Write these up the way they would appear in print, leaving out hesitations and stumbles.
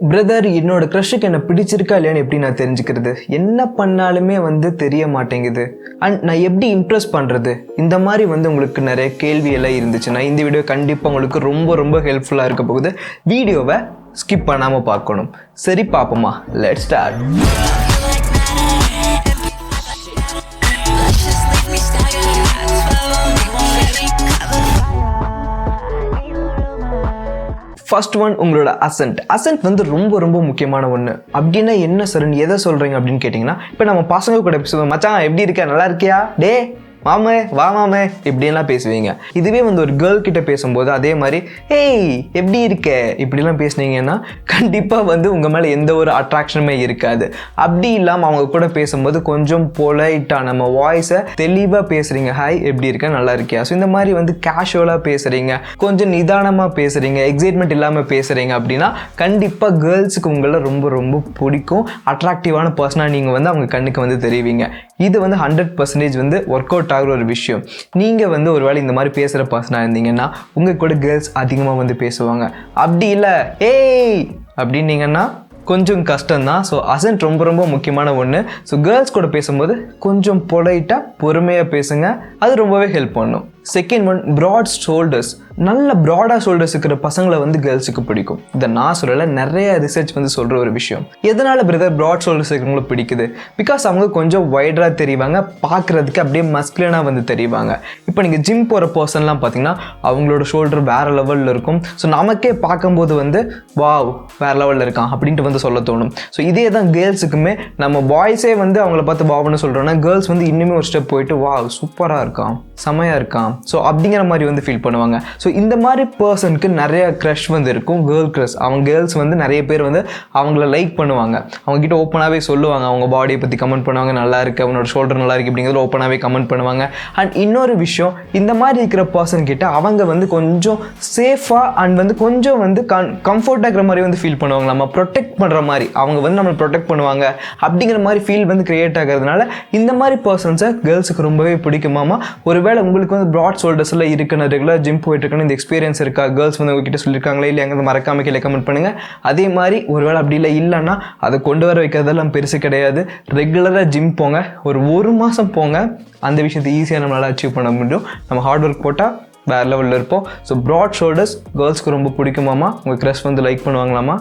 Brother என்னோட க்ரஷுக்கு என்ன பிடிச்சிருக்கா இல்லையான்னு எப்படி நான் தெரிஞ்சுக்கிறது, என்ன பண்ணாலுமே தெரிய மாட்டேங்குது, அண்ட் நான் எப்படி இம்ப்ரெஸ் பண்ணுறது, இந்த மாதிரி உங்களுக்கு நிறைய கேள்வியெல்லாம் இருந்துச்சுன்னா இந்த வீடியோ கண்டிப்பாக உங்களுக்கு ரொம்ப ரொம்ப ஹெல்ப்ஃபுல்லாக இருக்க போகுது. வீடியோவை ஸ்கிப் பண்ணாமல் பார்க்கணும். சரி பார்ப்போமா, லெட்ஸ் ஸ்டார்ட். ஃபர்ஸ்ட் ஒன், உங்களோட அசென்ட் ரொம்ப ரொம்ப முக்கியமான ஒன்று. அப்படின்னா என்ன சரண், எதை சொல்கிறீங்க அப்படின்னு கேட்டிங்கன்னா, இப்போ நம்ம பசங்க கூட பேசுவோம், மச்சான் எப்படி இருக்க, நல்லா இருக்கியா, டே மாமே வா மாமே இப்படியெல்லாம் பேசுவீங்க. இதுவே ஒரு கேர்ள் கிட்ட பேசும்போது அதே மாதிரி ஹேய் எப்படி இருக்க இப்படிலாம் பேசுனீங்கன்னா கண்டிப்பாக உங்கள் மேலே எந்த ஒரு அட்ராக்ஷனுமே இருக்காது. அப்படி இல்லாமல் அவங்க கூட பேசும்போது கொஞ்சம் பொலைட்டாக நம்ம வாய்ஸை தெளிவாக பேசுகிறீங்க, ஹாய் எப்படி இருக்க, நல்லா இருக்கியா, ஸோ இந்த மாதிரி கேஷுவலாக பேசுகிறீங்க, கொஞ்சம் நிதானமாக பேசுகிறீங்க, எக்ஸைட்மெண்ட் இல்லாமல் பேசுகிறீங்க அப்படின்னா கண்டிப்பாக கேர்ள்ஸுக்கு உங்களை ரொம்ப ரொம்ப பிடிக்கும். அட்ராக்டிவான பர்சனாக நீங்கள் அவங்க கண்ணுக்கு தெரிவிங்க. இது 100% ஒர்க் அவுட் ஆகிற ஒரு விஷயம். நீங்கள் ஒரு வேளை இந்த மாதிரி பேசுகிற பர்சனாக இருந்தீங்கன்னா உங்கள் கூட கேர்ள்ஸ் அதிகமாக பேசுவாங்க. அப்படி இல்லை ஏய் அப்படின்னீங்கன்னா கொஞ்சம் கஷ்டம்தான். ஸோ அசென்ட் ரொம்ப ரொம்ப முக்கியமான ஒன்று. ஸோ கேர்ள்ஸ் கூட பேசும்போது கொஞ்சம் பொலைட்டாக பொறுமையாக பேசுங்க, அது ரொம்பவே ஹெல்ப் பண்ணும். Second one, broad shoulders. நல்ல ப்ராடாக ஷோல்டர்ஸ் இருக்கிற பசங்களை கேர்ள்ஸுக்கு பிடிக்கும். இதை நான் சொல்லலை, நிறைய ரிசர்ச் சொல்கிற ஒரு விஷயம். எதனால் பிரதர் ப்ராட் ஷோல்டர்ஸ் இருக்கிறவங்களை பிடிக்குது? பிகாஸ் அவங்க கொஞ்சம் வைடராக தெரிவாங்க, பார்க்குறதுக்கு அப்படியே மஸ்குலனாக தெரிவாங்க. இப்போ நீங்கள் ஜிம் போகிற பர்சன்லாம் பார்த்தீங்கன்னா அவங்களோட ஷோல்டர் வேறு லெவலில் இருக்கும். ஸோ நமக்கே பார்க்கும்போது வாவ் வேறு லெவலில் இருக்கான் அப்படின்ட்டு சொல்ல தோணும். ஸோ இதே தான் கேர்ள்ஸுக்குமே. நம்ம பாய்ஸே அவங்கள பார்த்து வாவ்னு சொல்கிறோன்னா கேர்ள்ஸ் இன்னுமே ஒரு ஸ்டெப் போயிட்டு வாவ் சூப்பராக இருக்கான், செமையாக இருக்கான், ஸோ அப்படிங்கிற மாதிரி ஃபீல் பண்ணுவாங்க. ஸோ இந்த மாதிரி பர்சனுக்கு நிறைய க்ரஷ் இருக்கும், கேர்ள் க்ரஷ். அவங்க கேர்ள்ஸ் நிறைய பேர் அவங்கள லைக் பண்ணுவாங்க, அவங்ககிட்ட ஓப்பனாகவே சொல்லுவாங்க, அவங்க பாடியை பற்றி கமெண்ட் பண்ணுவாங்க, நல்லா இருக்கு, அவனோட ஷோல்டர் நல்லா இருக்கு அப்படிங்கிறது ஓப்பனாகவே கமெண்ட் பண்ணுவாங்க. அண்ட் இன்னொரு விஷயம், இந்த மாதிரி இருக்கிற பர்சன் கிட்ட அவங்க கொஞ்சம் சேஃபாக அண்ட் கொஞ்சம் கம்ஃபர்ட்டாக இருக்கிற மாதிரி ஃபீல் பண்ணுவாங்க, நம்ம ப்ரொடெக்ட் பண்ணுற மாதிரி அவங்க நம்மளை ப்ரொடெக்ட் பண்ணுவாங்க அப்படிங்கிற மாதிரி ஃபீல் கிரியேட் ஆகிறதுனால இந்த மாதிரி பர்சன்ஸை கேர்ள்ஸுக்கு ரொம்பவே பிடிக்குமாமா. ஒருவேளை உங்களுக்கு ப்ராட் ஷோல்டர்ஸில் இருக்குன்னு ரெகுலர் ஜிம் போயிட்டு இருக்குன்னு இந்த எக்ஸ்பீரியன்ஸ் இருக்கா, கேர்ள்ஸ் உங்ககிட்ட சொல்லியிருக்காங்களே இல்லை எங்கே மறக்காம கீழே கமெண்ட் பண்ணுங்கள். அதே மாதிரி ஒருவேளை அப்படி இல்லைன்னா அதை கொண்டு வர வைக்கிறதெல்லாம் பெருசு கிடையாது. ரெகுலராக ஜிம் போங்க, ஒரு மாதம் போங்க, அந்த விஷயத்தை ஈஸியாக நம்மளால் அச்சீவ் பண்ண முடியும். நம்ம ஹார்ட் ஒர்க் போட்டால் வேறு லெவலில் இருப்போம். ஸோ ப்ராட் ஷோல்டர்ஸ் கேர்ள்ஸ்க்கு ரொம்ப பிடிக்குமாமா, உங்கள் க்ரஷ் லைக் பண்ணுவாங்களாமா,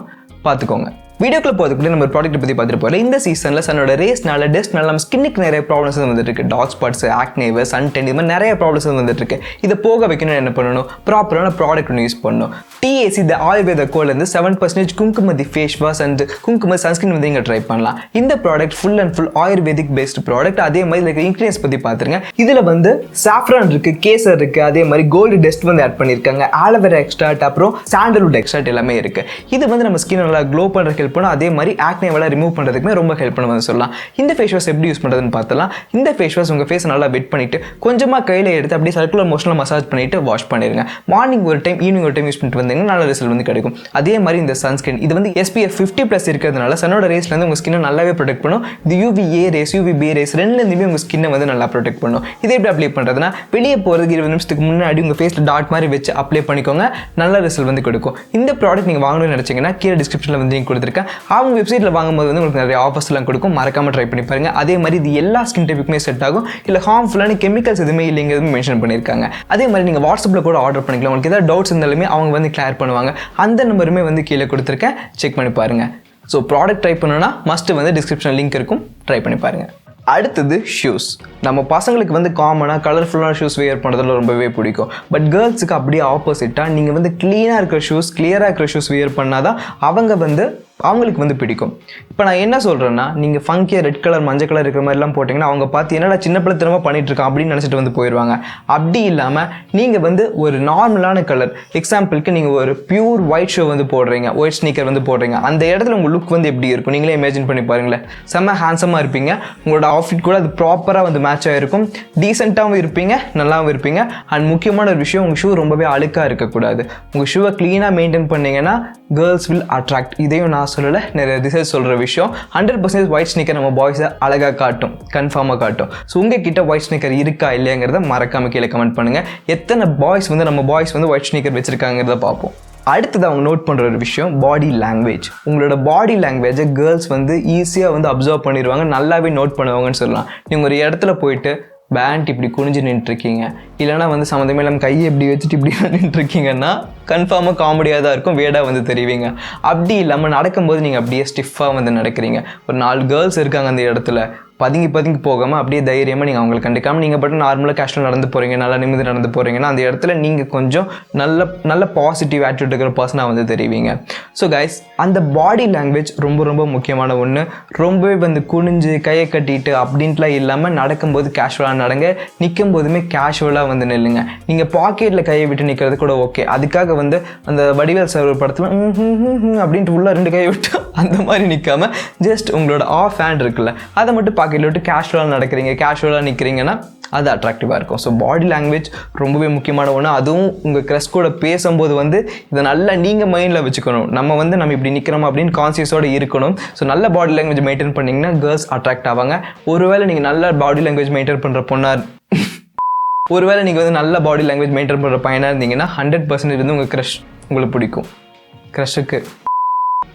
பார்த்துக்கோங்க. வீடியோக்குள்ள போகிறதுக்கு நம்ம ப்ராடக்ட் பற்றி பார்த்துட்டு போகல. இந்த சீசனில் சன்னோட ரேஸ்னால டஸ்ட்னால நம்ம ஸ்கின்னுக்கு நிறைய ப்ராப்ளம்ஸ் இருக்கு. டார்க் ஸ்பாட்ஸ், ஆக்னேவ், சன்டென், இது மாதிரி நிறைய ப்ராப்ளம்ஸ் இருக்கு. இதை போக வைக்கணும் என்ன பண்ணணும், ப்ராப்பரான ப்ராடக்ட் ஒன்று யூஸ் பண்ணணும். TAC த ஆயுர்வேத கோலேருந்து 7% Kumkumadi face wash and kumkuma sunscreen இங்கே ட்ரை பண்ணலாம். இந்த product full and full ayurvedic based product. அதே மாதிரி இன்க்ரீடியன்ஸ் பற்றி பார்த்துருங்க. இதில் சாஃப்ரான் இருக்குது, கேசர் இருக்குது, அதே மாதிரி கோல்டு டஸ்ட் ஆட் பண்ணியிருக்காங்க, ஆலோவேரா எக்ஸ்ட்ராக்ட், அப்புறம் சாண்டல்வுட் எக்ஸ்ட்ராக்ட் எல்லாமே இருக்குது. இது நம்ம ஸ்கின் நல்லா க்ளோ பண்ணுற ஹெல்ப் பண்ணும். அதே மாதிரி ஆக்னேவெல்லாம் ரிமூவ் பண்ணுறதுக்குமே ரொம்ப ஹெல்ப் பண்ணுவது சொல்லலாம். இந்த ஃபேஸ் வாஷ் எப்படி யூஸ் பண்ணுறதுன்னு பார்த்தலாம். இந்த ஃபேஸ் வாஷ் உங்கள் ஃபேஸ் நல்லா வெட் பண்ணிவிட்டு கொஞ்சமாக கையில் எடுத்து அப்படியே சர்க்குலர் மோஷனில் மசாஜ் பண்ணிவிட்டு வாஷ் பண்ணிடுங்க. மார்னிங் ஒரு டைம், ஈவினிங் ஒரு டைம் யூஸ் பண்ணிட்டு வந்தீங்கன்னா நல்ல ரிசல்ட் கிடைக்கும். அதே மாதிரி இந்த சன்ஸ்கிரீன் இது SPF 50+ இருக்கிறதுனால சன்னோட ரேஸ்லேருந்து உங்கள் ஸ்கின்னை நல்லாவே ப்ரொடெக்ட் பண்ணும். இது UVA ரேஸ், UVB ரேஸ் ரெண்டுலேருந்துமே உங்கள் ஸ்கின்னை நல்லா ப்ரொடெக்ட் பண்ணும். இதை எப்படி அப்ளை பண்ணுறதுனா, வெளியே போகிறதுக்கு 20 நிமிஷத்துக்கு முன்னாடி உங்கள் ஃபேஸில் டாட் மாதிரி வச்சு அப்ளை பண்ணிக்கோங்க, நல்ல ரிசல்ட் கொடுக்கும். இந்த ப்ராடக்ட் நீங்கள் வாங்கணும்னு நினச்சிங்கன்னா கீழே டிஸ்கிரிப்ஷனில் லிங்க் கொடுத்துருக்கேன். அவங்க வெப்சைட்டில் வாங்கும்போது உங்களுக்கு நிறைய ஆஃபர்ஸ்லாம் கொடுக்கும், மறக்காமல் ட்ரை பண்ணி பாருங்க. அதே மாதிரி இது எல்லா ஸ்கின் டைப்புக்குமே செட் ஆகும், இல்லை ஹார்ம்ஃபுல்லான கெமிக்கல்ஸ் எதுவுமே இல்லைங்கிறது மென்ஷன் பண்ணியிருக்காங்க. அதே மாதிரி நீங்கள் வாட்ஸ்அப்பில் கூட ஆர்டர் பண்ணிக்கலாம். உங்களுக்கு ஏதாவது டவுட்ஸ் இருந்தாலுமே அவங்க கிளியர் பண்ணுவாங்க. அந்த நம்பருமே கீழே கொடுத்துருக்கேன், செக் பண்ணி பாருங்க. ஸோ ப்ராடக்ட் ட்ரை பண்ணணும்னா மஸ்ட் டிஸ்கிரிப்ஷன் லிங்க் இருக்கும், ட்ரை பண்ணி பாருங்க. அடுத்தது ஷூஸ். நம்ம பசங்களுக்கு காமனாக கலர்ஃபுல்லான ஷூஸ் வேர் பண்ணுறதுல ரொம்பவே பிடிக்கும். பட் கேர்ள்ஸுக்கு அப்படியே ஆப்போசிட்டாக நீங்கள் க்ளீனாக இருக்கிற ஷூஸ், கிளியராக இருக்கிற ஷூஸ் வேர் பண்ணால் தான் அவங்களுக்கு பிடிக்கும். இப்போ நான் என்ன சொல்கிறேன்னா, நீங்கள் ஃபங்கியாக ரெட் கலர், மஞ்சள் கலர் இருக்கிற மாதிரிலாம் போட்டிங்கன்னா அவங்க பார்த்து என்னடா சின்ன பிள்ளைத்தனமாக பண்ணிட்டு இருக்கான் அப்படின்னு நினச்சிட்டு போயிடுவாங்க. அப்படி இல்லாமல் நீங்கள் ஒரு நார்மலான கலர், எக்ஸாம்பிளுக்கு நீங்கள் ஒரு பியூர் ஒயிட் ஷூ போடுறீங்க, ஒயிட் ஸ்னீக்கர் போடுறீங்க, அந்த இடத்துல உங்கள் லுக் எப்படி இருக்கும் நீங்களே இமேஜின் பண்ணி பாருங்களேன். செம்ம ஹேண்ட்ஸமாக இருப்பீங்க, உங்களோட அவுட்ஃபிட் கூட அது ப்ராப்பராக மேட்ச் ஆகிருக்கும், டீசெண்டாகவும் இருப்பீங்க, நல்லாவும் இருப்பீங்க. அண்ட் முக்கியமான ஒரு விஷயம், உங்கள் ஷூ ரொம்பவே அழுக்காக இருக்கக்கூடாது. உங்கள் ஷூவை க்ளீனாக மெயின்டைன் பண்ணிங்கன்னா கேர்ள்ஸ் வில் அட்ராக்ட். இதையும் நான் சொல்லலை, நிறைய ரிசர்ச் சொல்கிற விஷயம். 100% ஒயிட் ஸ்னீக்கர் நம்ம பாய்ஸை அழகாக காட்டும், கன்ஃபார்மாக காட்டும். ஸோ உங்ககிட்ட ஒயிட் ஸ்னீக்கர் இருக்கா இல்லையாங்கிறத மறக்காமல் கீழே கமெண்ட் பண்ணுங்கள். எத்தனை பாய்ஸ் நம்ம பாய்ஸ் ஒயிட் ஸ்னீக்கர் வச்சுருக்காங்கிறத பார்ப்போம். அடுத்தது அவங்க நோட் பண்ணுற ஒரு விஷயம் பாடி லாங்குவேஜ். உங்களோட பாடி லாங்குவேஜை கேர்ள்ஸ் வந்து ஈஸியாக வந்து அப்சர்வ் பண்ணிடுவாங்க, நல்லாவே நோட் பண்ணுவாங்கன்னு சொல்லலாம். நீங்கள் ஒரு இடத்துல போயிட்டு பேண்ட் இப்படி குனிஞ்சு நின்றுருக்கீங்க, இல்லைனா வந்து சம்மந்தமே இல்லாமல் கையை இப்படி வச்சுட்டு இப்படி நின்றுருக்கீங்கன்னா கன்ஃபார்மாக காமெடியாக தான் இருக்கும், வேடாக வந்து தெரிவிங்க. அப்படி இல்லாமல் நடக்கும்போது நீங்கள் அப்படியே ஸ்டிஃபாக வந்து நடக்கிறீங்க, ஒரு 4 கேர்ள்ஸ் இருக்காங்க அந்த இடத்துல, பதுங்கி போகாமல் அப்படியே தைரியமாக நீங்கள் அவங்களை கண்டுக்காமல் நீங்கள் பட்டு நார்மலாக கேஷுவலாக நடந்து போகிறீங்க, நல்லா நிமிந்து நடந்து போகிறீங்கன்னா அந்த இடத்துல நீங்கள் கொஞ்சம் நல்ல பாசிட்டிவ் ஆட்டிடியூட் இருக்கிற பர்சனாக வந்து தெரிவிங்க. ஸோ கைஸ், அந்த பாடி லாங்குவேஜ் ரொம்ப முக்கியமான ஒன்று. ரொம்பவே வந்து குனிஞ்சு கையை கட்டிட்டு அப்படின்ட்டுலாம் இல்லாமல் நடக்கும்போது கேஷுவலாக நடங்க, நிற்கும் போதுமே கேஷுவலாக வந்து நில்லுங்க. நீங்கள் பாக்கெட்டில் கையை விட்டு நிற்கிறது கூட ஓகே, அதுக்காக வந்து அந்த வடிவேல் சார் ஒரு படத்தில் அப்படின்ட்டு உள்ள 2 கையை விட்டு அந்த மாதிரி நிற்காமல் ஜஸ்ட் உங்களோட ஆஃப் ஹேண்ட் இருக்குல்ல அதை மட்டும் பாக்கெட்டில் விட்டு கேஷுவலாக நடக்கிறீங்க, கேஷுவலாக நிற்கிறீங்கன்னா அது அட்ராக்டிவாக இருக்கும். ஸோ பாடி லாங்குவேஜ் ரொம்பவே முக்கியமான ஒன்று. அதுவும் உங்கள் க்ரஷ் கூட பேசும்போது வந்து இதை நல்லா நீங்கள் மைண்டில் வச்சுக்கணும். நம்ம இப்படி நிற்கிறோம் அப்படின்னு கான்சியஸோடு இருக்கணும். ஸோ நல்ல பாடி லாங்குவேஜ் மெயின்டைன் பண்ணிங்கன்னா கேர்ள்ஸ் அட்ராக்ட் ஆவாங்க. ஒருவேளை நீங்கள் நல்ல பாடி லாங்குவேஜ் மெயின்டைன் பண்ணுற ஒருவேளை நீங்கள் வந்து நல்ல பாடி லாங்குவேஜ் மெயின்டைன் பண்ணுற பையனாக இருந்தீங்கன்னா 100% வந்து உங்கள் க்ரஷ் உங்களுக்கு பிடிக்கும். க்ரஷுக்கு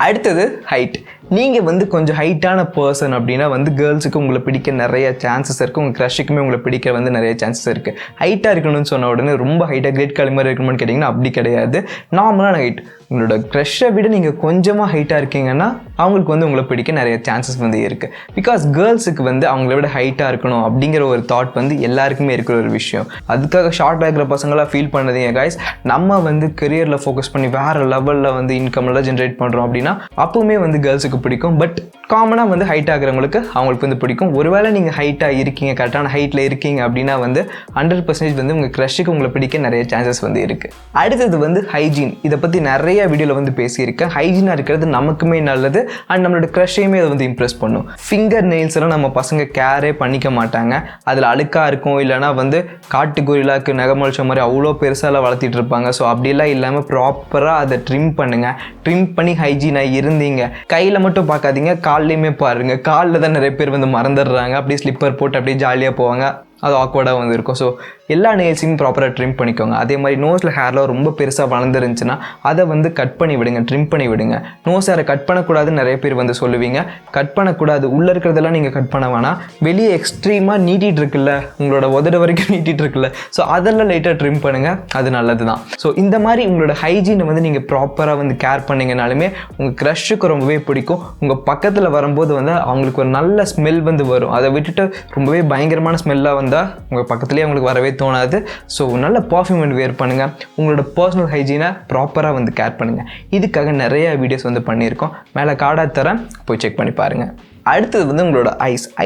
அடுத்தது ஹைட். நீங்கள் வந்து கொஞ்சம் ஹைட்டான பர்சன் அப்படின்னா வந்து கேர்ள்ஸுக்கு உங்களை பிடிக்க நிறைய சான்சஸ் இருக்குது, உங்கள் க்ரஷுக்குமே உங்களை பிடிக்க வந்து நிறைய சான்சஸ் இருக்குது. ஹைட்டாக இருக்கணும்னு சொன்ன உடனே ரொம்ப ஹைட்டாக கிரேட் காலி மாதிரி இருக்கணும்னு கேட்டிங்கன்னா அப்படி கிடையாது. நார்மலான ஹைட். உங்களோட க்ரஷை விட நீங்கள் கொஞ்சமாக ஹைட்டாக இருக்கீங்கன்னா அவங்களுக்கு வந்து உங்களை பிடிக்க நிறைய சான்சஸ் வந்து இருக்குது. பிகாஸ் கேர்ள்ஸுக்கு வந்து அவங்கள விட ஹைட்டாக இருக்கணும் அப்படிங்கிற ஒரு தாட் வந்து எல்லாருக்குமே இருக்கிற ஒரு விஷயம். அதுக்காக ஷார்ட்டாக இருக்கிற பசங்களாக ஃபீல் பண்ணதீங்க கைஸ். நம்ம வந்து கெரியரில் ஃபோக்கஸ் பண்ணி வேறு லெவலில் வந்து இன்கம்லாம் ஜென்ரேட் பண்ணுறோம் அப்படின்னா அப்போவுமே வந்து கேர்ள்ஸுக்கு பிடிக்கும். பட் காமனாக வந்து ஹைட் ஆகிறவங்களுக்கு அவங்களுக்கு வந்து பிடிக்கும். ஒருவேளை நீங்கள் ஹைட்டாக இருக்கீங்க, கரெக்டான ஹைட்டில் இருக்கீங்க அப்படின்னா வந்து 100% வந்து உங்கள் க்ரஷுக்கு உங்களை பிடிக்க நிறைய சான்சஸ் வந்து இருக்குது. அடுத்தது வந்து ஹைஜீன். இதை பற்றி நிறைய வீடியோவில் வந்து பேசியிருக்கேன். ஹைஜீனாக இருக்கிறது நமக்குமே நல்லது அண்ட் நம்மளோட க்ரஷையுமே அதை வந்து இம்ப்ரெஸ் பண்ணும். ஃபிங்கர் நெயில்ஸ் எல்லாம் நம்ம பசங்க கேரே பண்ணிக்க மாட்டாங்க. அதில் அழுக்காக இருக்கும், இல்லைனா வந்து காட்டு கோரிலாக்கு நகமொழிச்ச மாதிரி அவ்வளோ பெருசாலாம் வளர்த்திட்டு இருப்பாங்க. ஸோ அப்படிலாம் இல்லாமல் ப்ராப்பராக அதை ட்ரிம் பண்ணுங்கள். ட்ரிம் பண்ணி ஹைஜீனாக இருந்தீங்க. கையில் மட்டும் பார்க்காதீங்க, கால்லையுமே பாருங்கள். காலில் தான் நிறைய பேர் வந்து மறந்துடுறாங்க, அப்படியே ஸ்லிப்பர் போட்டு அப்படியே ஜாலியாக போவாங்க, அது ஆக்வர்டாக வந்து இருக்கும். ஸோ எல்லா நெயில்ஸையும் ப்ராப்பராக ட்ரிம் பண்ணிக்கோங்க. அதே மாதிரி நோஸில் ஹேர்லாம் ரொம்ப பெருசாக வளர்ந்துருந்துச்சுன்னா அதை வந்து கட் பண்ணி விடுங்க, ட்ரிம் பண்ணி விடுங்க. நோஸ் ஹேரை கட் பண்ணக்கூடாதுன்னு நிறைய பேர் வந்து சொல்லுவீங்க. கட் பண்ணக்கூடாது, உள்ளே இருக்கிறதெல்லாம் நீங்கள் கட் பண்ண வேணாம். வெளியே எக்ஸ்ட்ரீமாக நீட்டிகிட்டு இருக்குல்ல, உங்களோட உதடு வரைக்கும் நீட்டிகிட்டு இருக்குல்ல, ஸோ அதெல்லாம் லைட்டாக ட்ரிம் பண்ணுங்கள், அது நல்லது தான். ஸோ இந்த மாதிரி உங்களோட ஹைஜீனை வந்து நீங்கள் ப்ராப்பராக வந்து கேர் பண்ணிங்கனாலுமே உங்கள் க்ரஷுக்கு ரொம்பவே பிடிக்கும். உங்கள் பக்கத்தில் வரும்போது வந்து அவங்களுக்கு ஒரு நல்ல ஸ்மெல் வந்து வரும். அதை விட்டுட்டு ரொம்பவே பயங்கரமான ஸ்மெல்லாக வந்தால் உங்கள் பக்கத்துலேயே அவங்களுக்கு வரவே தோணாது. ஸோ நல்ல பர்ஃப்யூம் வந்து வேர் பண்ணுங்கள். உங்களோட பர்சனல் ஹைஜீனை ப்ராப்பராக வந்து கேர் பண்ணுங்கள். இதுக்காக நிறைய வீடியோஸ் வந்து பண்ணியிருக்கோம், மேலே கார்டாக தரேன், போய் செக் பண்ணி பாருங்கள். அடுத்தது வந்து உங்களோட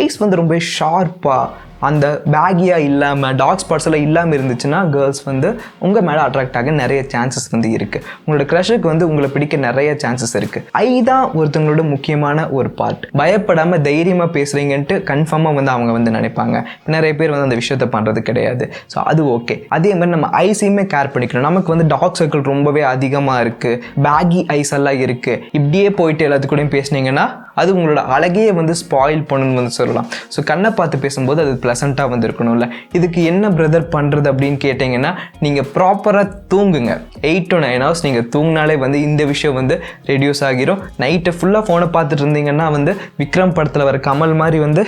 ஐஸ் வந்து ரொம்ப ஷார்ப்பாக அந்த பேகியாக இல்லாமல் டார்க் ஸ்பாட்ஸ் எல்லாம் இல்லாமல் இருந்துச்சுன்னா கேர்ள்ஸ் வந்து உங்கள் மேலே அட்ராக்ட் ஆக நிறைய சான்சஸ் வந்து இருக்குது. உங்களோட க்ரஷுக்கு வந்து உங்களை பிடிக்க நிறைய சான்சஸ் இருக்குது. ஐ தான் ஒருத்தவங்களோட முக்கியமான ஒரு பார்ட். பயப்படாமல் தைரியமாக பேசுகிறீங்கன்ட்டு கன்ஃபார்மாக வந்து அவங்க வந்து நினைப்பாங்க. நிறைய பேர் வந்து அந்த விஷயத்த பண்ணுறது கிடையாது. ஸோ அது ஓகே. அதே மாதிரி நம்ம ஐஸையுமே கேர் பண்ணிக்கணும். நமக்கு வந்து டார்க் சர்க்கிள் ரொம்பவே அதிகமாக இருக்குது, பேகி ஐஸ் எல்லாம் இருக்குது. இப்படியே போயிட்டு எல்லாத்துக்கூடையும் பேசுனீங்கன்னா அது உங்களோட அழகையே வந்து ஸ்பாயில் பண்ணணும்னு வந்து சொல்லலாம். ஸோ கண்ணை பார்த்து பேசும்போது அது ப்ளசண்ட்டாக வந்து இருக்கணும்ல. இதுக்கு என்ன பிரதர் பண்ணுறது அப்படின்னு கேட்டிங்கன்னா நீங்கள் ப்ராப்பராக தூங்குங்க. 8 to 9 hours நீங்கள் தூங்கினாலே வந்து இந்த விஷயம் வந்து ரெடியூஸ் ஆகிரும். நைட்டு ஃபுல்லாக ஃபோனை பார்த்துட்டு இருந்தீங்கன்னா வந்து விக்ரம் படத்தில் வர கமல் மாதிரி வந்து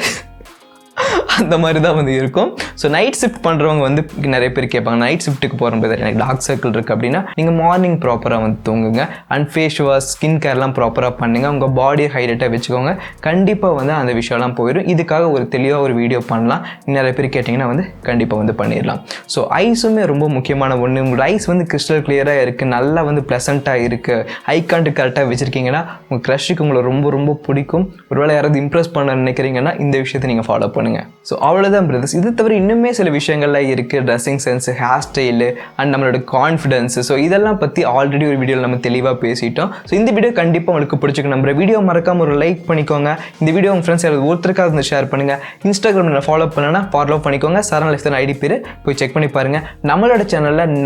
அந்த மாதிரி தான் வந்து இருக்கும். ஸோ நைட் ஷிஃப்ட் பண்ணுறவங்க வந்து நிறைய பேர் கேட்பாங்க, நைட் ஷிஃப்ட்டுக்கு போகிறோம் எனக்கு டார்க் சர்க்கிள் இருக்குது அப்படின்னா நீங்கள் மார்னிங் ப்ராப்பராக வந்து தூங்குங்க. அண்ட் ஃபேஸ் வாஷ், ஸ்கின் கேர்லாம் ப்ராப்பராக பண்ணுங்கள். உங்கள் பாடியை ஹைலைட்டாக வச்சுக்கோங்க. கண்டிப்பாக வந்து அந்த விஷயம்லாம் போயிடும். இதுக்காக ஒரு தெளிவாக ஒரு வீடியோ பண்ணலாம். நிறைய பேர் கேட்டிங்கன்னா வந்து கண்டிப்பாக வந்து பண்ணிடலாம். ஸோ ஐஸுமே ரொம்ப முக்கியமான ஒன்று. உங்களோட ஐஸ் வந்து கிறிஸ்டல் கிளியராக இருக்குது, நல்லா வந்து ப்ளசண்ட்டாக இருக்குது, ஐ கான்டாக்ட் கரெக்டாக வச்சுருக்கீங்கன்னா உங்கள் க்ரஷுக்கு உங்களை ரொம்ப பிடிக்கும். ஒருவேளை யாராவது இம்ப்ரெஸ் பண்ண நினைக்கிறீங்கன்னா இந்த விஷயத்தை நீங்கள் ஃபாலோ பண்ணுங்கள். ஸோ அவ்வளோதான் பிரதர்ஸ். இது தவிர இன்னுமே சில விஷயங்கள்லாம் இருக்குது. Dressing sense, hair style and நம்மளோட கான்ஃபிடன்ஸ். ஸோ இதெல்லாம் பற்றி ஆல்ரெடி ஒரு வீடியோவில் நம்ம தெளிவாக பேசிட்டோம். ஸோ இந்த வீடியோ கண்டிப்பாக உங்களுக்கு பிடிச்சிருக்கு நம்புற. வீடியோ மறக்காம ஒரு லைக் பண்ணிக்கோங்க. இந்த வீடியோ உங்கள் ஃப்ரெண்ட்ஸ் யாராவது ஒருத்தருக்காக வந்து ஷேர் பண்ணுங்கள். இன்ஸ்டாகிராமில் ஃபாலோ பண்ணனா ஃபாலோ பண்ணிக்கோங்க. சரண் லைஃப் தான் ஐடி பேர், போய் செக் பண்ணி பாருங்கள். நம்மளோட சேனலில்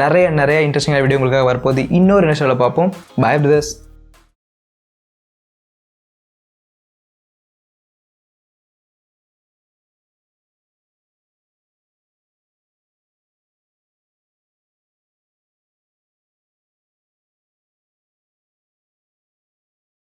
நிறைய இன்ட்ரெஸ்டிங்கான வீடியோ உங்களுக்காக வரப்போகுது. இன்னொரு நிமிஷத்தில் பார்ப்போம். பாய் பிரதர்ஸ்.